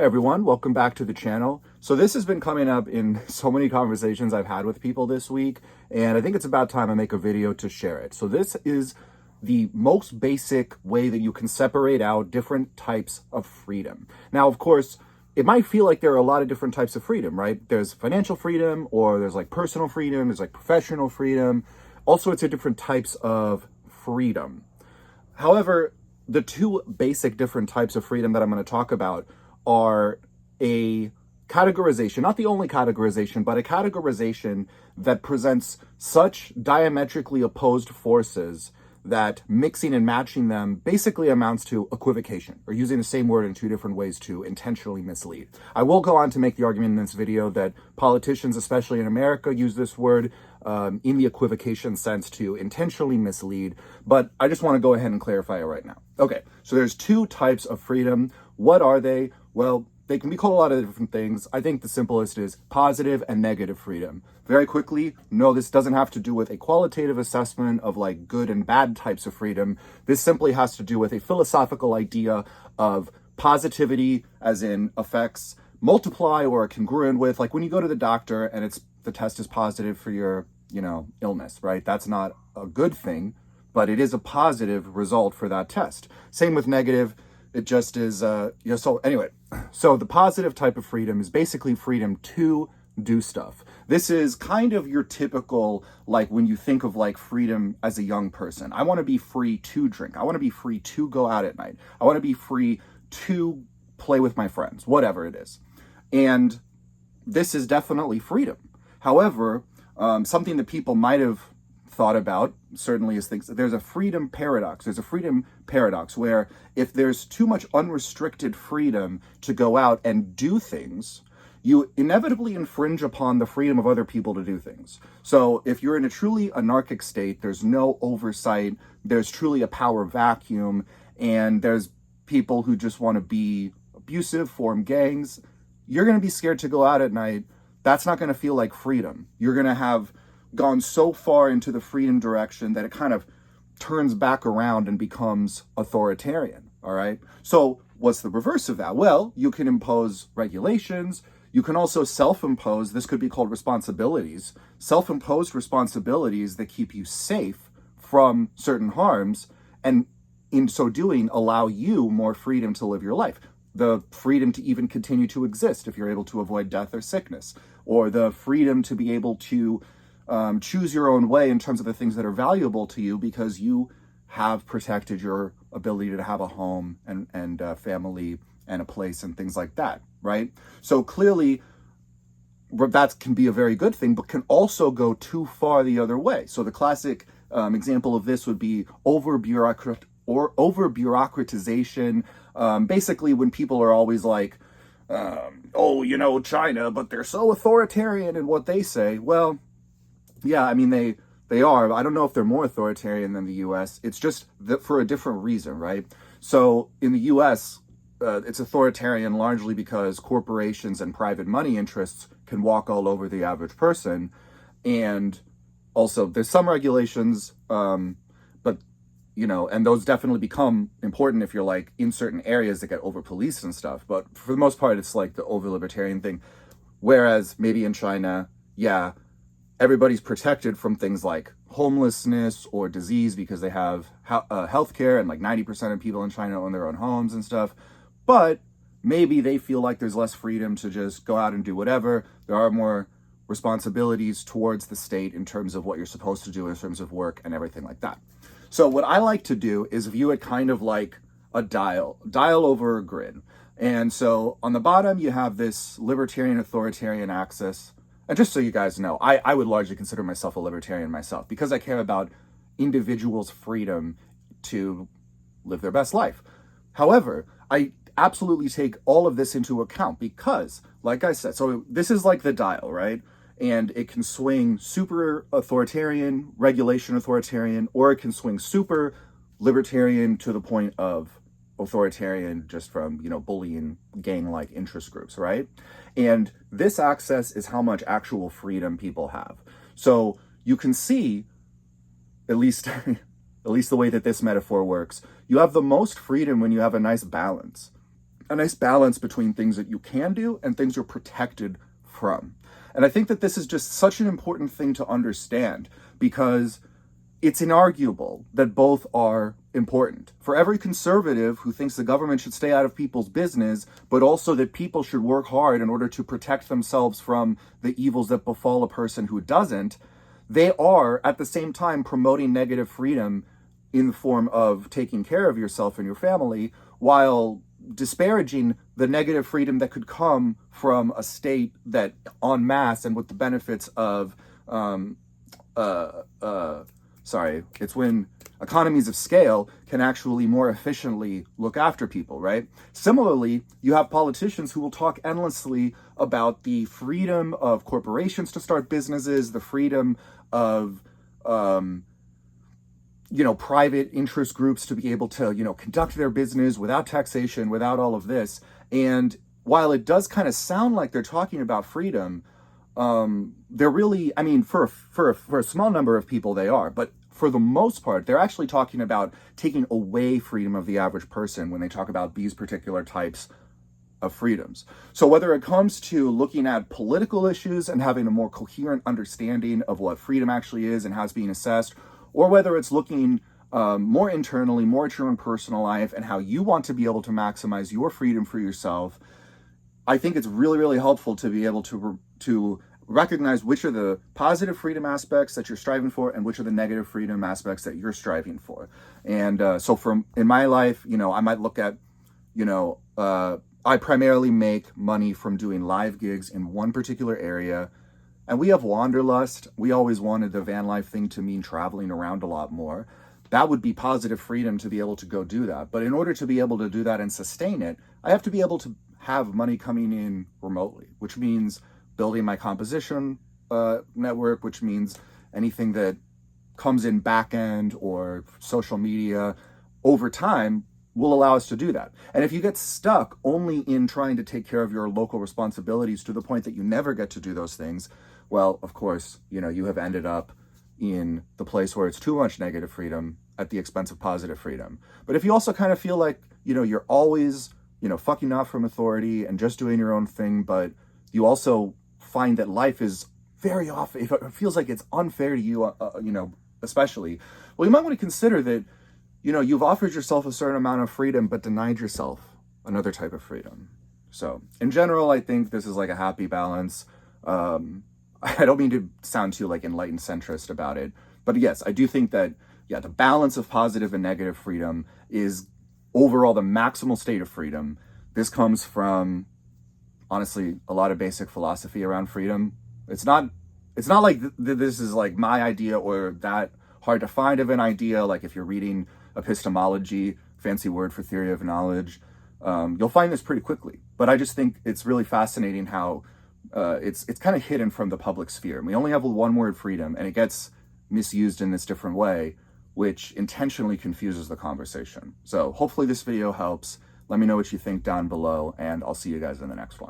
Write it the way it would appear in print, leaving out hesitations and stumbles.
Hey everyone, welcome back to the channel. So this has been coming up in so many conversations I've had with people this week, and I think it's about time I make a video to share it. So this is the most basic way that you can separate out different types of freedom. Now, of course, it might feel like there are a lot of different types of freedom, right? There's financial freedom, or there's like personal freedom, there's like professional freedom, all sorts of different types of freedom. However, the two basic different types of freedom that I'm going to talk about are a categorization, not the only categorization, but a categorization that presents such diametrically opposed forces that mixing and matching them basically amounts to equivocation, or using the same word in two different ways to intentionally mislead. I will go on to make the argument in this video that politicians, especially in America, use this word in the equivocation sense to intentionally mislead, but I just want to go ahead and clarify it right now. Okay, so there's two types of freedom. What are they? Well, they can be called a lot of different things. I think the simplest is positive and negative freedom. Very quickly, no, this doesn't have to do with a qualitative assessment of like good and bad types of freedom. This simply has to do with a philosophical idea of positivity, as in effects multiply or are congruent with, like when you go to the doctor and the test is positive for your, illness, right? That's not a good thing, but it is a positive result for that test. Same with negative. It just is, so anyway, so the positive type of freedom is basically freedom to do stuff. This is kind of your typical, like when you think of like freedom as a young person. I want to be free to drink. I want to be free to go out at night. I want to be free to play with my friends, whatever it is. And this is definitely freedom. However, something that people might have thought about certainly is things. There's a freedom paradox. There's a freedom paradox where if there's too much unrestricted freedom to go out and do things, you inevitably infringe upon the freedom of other people to do things. So if you're in a truly anarchic state, there's no oversight, there's truly a power vacuum, and there's people who just want to be abusive, form gangs, you're going to be scared to go out at night. That's not going to feel like freedom. You're going to have gone so far into the freedom direction that it kind of turns back around and becomes authoritarian, all right? So what's the reverse of that? Well, you can impose regulations. You can also self-impose, this could be called responsibilities, self-imposed responsibilities that keep you safe from certain harms, and in so doing, allow you more freedom to live your life. The freedom to even continue to exist if you're able to avoid death or sickness, or the freedom to be able to choose your own way in terms of the things that are valuable to you because you have protected your ability to have a home and family and a place and things like that, right? So clearly that can be a very good thing, but can also go too far the other way. So the classic example of this would be over-bureaucratization. Basically when people are always like, China, but they're so authoritarian in what they say. Well, yeah, I mean, they are. I don't know if they're more authoritarian than the U.S. It's just that for a different reason, right? So in the U.S., it's authoritarian largely because corporations and private money interests can walk all over the average person. And also there's some regulations, but, and those definitely become important if you're like in certain areas that get over-policed and stuff. But for the most part, it's like the over-libertarian thing. Whereas maybe in China, yeah, everybody's protected from things like homelessness or disease because they have healthcare, and like 90% of people in China own their own homes and stuff. But maybe they feel like there's less freedom to just go out and do whatever. There are more responsibilities towards the state in terms of what you're supposed to do in terms of work and everything like that. So what I like to do is view it kind of like a dial over a grid. And so on the bottom, you have this libertarian authoritarian axis. And just so you guys know, I would largely consider myself a libertarian myself because I care about individuals' freedom to live their best life. However, I absolutely take all of this into account because, like I said, so this is like the dial, right? And it can swing super authoritarian, regulation authoritarian, or it can swing super libertarian to the point of authoritarian just from, bullying gang-like interest groups, right? And this access is how much actual freedom people have. So you can see, at least the way that this metaphor works, you have the most freedom when you have a nice balance. a nice balance between things that you can do and things you're protected from. And I think that this is just such an important thing to understand, because it's inarguable that both are important. For every conservative who thinks the government should stay out of people's business, but also that people should work hard in order to protect themselves from the evils that befall a person who doesn't, they are at the same time promoting negative freedom in the form of taking care of yourself and your family, while disparaging the negative freedom that could come from a state that en masse and with the benefits of it's when economies of scale can actually more efficiently look after people, right? Similarly, you have politicians who will talk endlessly about the freedom of corporations to start businesses, the freedom of, private interest groups to be able to, conduct their business without taxation, without all of this. And while it does kind of sound like they're talking about freedom, they're really, for a small number of people they are, but for the most part, they're actually talking about taking away freedom of the average person when they talk about these particular types of freedoms. So whether it comes to looking at political issues and having a more coherent understanding of what freedom actually is and how it's being assessed, or whether it's looking more internally, more at your own personal life and how you want to be able to maximize your freedom for yourself, I think it's really, really helpful to be able to recognize which are the positive freedom aspects that you're striving for and which are the negative freedom aspects that you're striving for. And so in my life, I might look at, I primarily make money from doing live gigs in one particular area. And we have wanderlust. We always wanted the van life thing to mean traveling around a lot more. That would be positive freedom to be able to go do that. But in order to be able to do that and sustain it, I have to be able to have money coming in remotely, which means building my composition network, which means anything that comes in back end or social media over time will allow us to do that. And if you get stuck only in trying to take care of your local responsibilities to the point that you never get to do those things, well, of course, you have ended up in the place where it's too much negative freedom at the expense of positive freedom. But if you also kind of feel like, you're always, fucking off from authority and just doing your own thing, but you also find that life is very off, if it feels like it's unfair to you, especially, well, you might want to consider that, you've offered yourself a certain amount of freedom, but denied yourself another type of freedom. So in general, I think this is like a happy balance. I don't mean to sound too like enlightened centrist about it, but yes, I do think that, the balance of positive and negative freedom is overall the maximal state of freedom. This comes from, honestly, a lot of basic philosophy around freedom. It's not like this is like my idea or that hard to find of an idea. Like if you're reading epistemology, fancy word for theory of knowledge, you'll find this pretty quickly. But I just think it's really fascinating how it's kind of hidden from the public sphere. And we only have one word, freedom, and it gets misused in this different way, which intentionally confuses the conversation. So hopefully this video helps. Let me know what you think down below, and I'll see you guys in the next one.